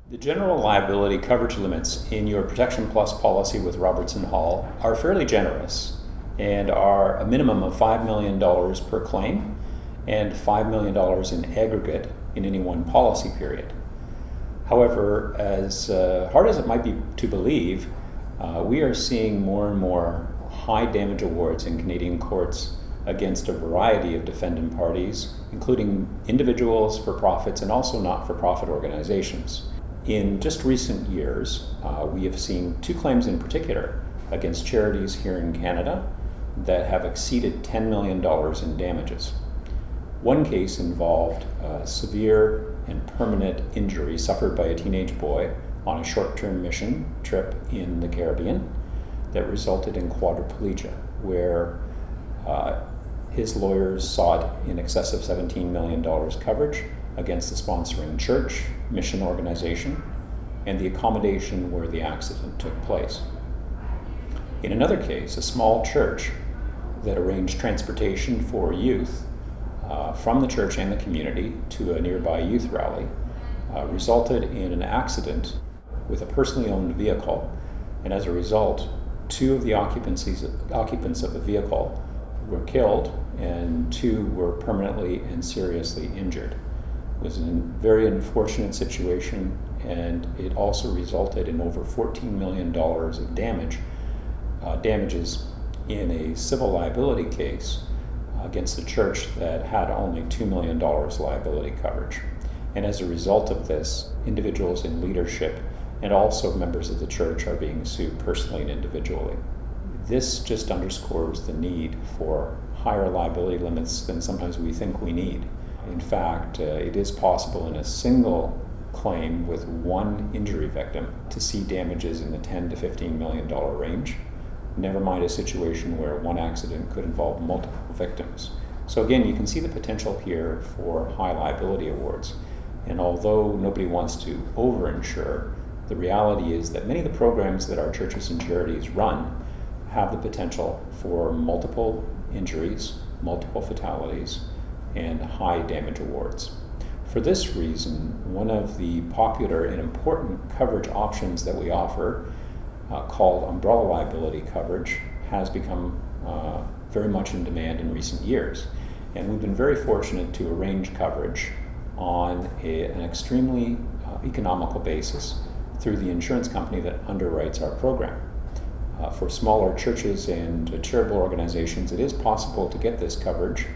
The general liability coverage limits in your Protection Plus policy with Robertson Hall are fairly generous and are a minimum of $5 million per claim and $5 million in aggregate in any one policy period. However, as hard as it might be to believe, we are seeing more and more high damage awards in Canadian courts against a variety of defendant parties, including individuals, for-profits, and also not-for-profit organizations. In just recent years, we have seen two claims in particular against charities here in Canada that have exceeded $10 million in damages. One case involved a severe and permanent injury suffered by a teenage boy on a short-term mission trip in the Caribbean that resulted in quadriplegia, where his lawyers sought in excess of $17 million coverage against the sponsoring church, mission organization, and the accommodation where the accident took place. In another case, a small church that arranged transportation for youth from the church and the community to a nearby youth rally resulted in an accident with a personally owned vehicle, and as a result, two of the occupants of the vehicle were killed and two were permanently and seriously injured. It was a very unfortunate situation, and it also resulted in over $14 million of damages in a civil liability case against the church that had only $2 million liability coverage. And as a result of this, individuals in leadership and also members of the church are being sued personally and individually. This just underscores the need for higher liability limits than sometimes we think we need. In fact, it is possible in a single claim with one injury victim to see damages in the $10 to $15 million range, never mind a situation where one accident could involve multiple victims. So again, you can see the potential here for high liability awards. And although nobody wants to overinsure, the reality is that many of the programs that our churches and charities run have the potential for multiple injuries, multiple fatalities, and high damage awards. For this reason, one of the popular and important coverage options that we offer, called umbrella liability coverage, has become very much in demand in recent years. And we've been very fortunate to arrange coverage on an extremely economical basis through the insurance company that underwrites our program. For smaller churches and charitable organizations, it is possible to get this coverage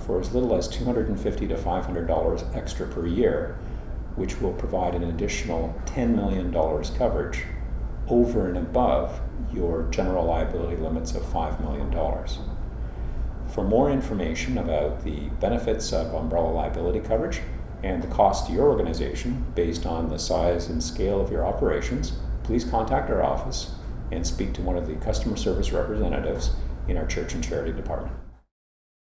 for as little as $250 to $500 extra per year, which will provide an additional $10 million coverage over and above your general liability limits of $5 million. For more information about the benefits of umbrella liability coverage and the cost to your organization based on the size and scale of your operations, please contact our office and speak to one of the customer service representatives in our church and charity department.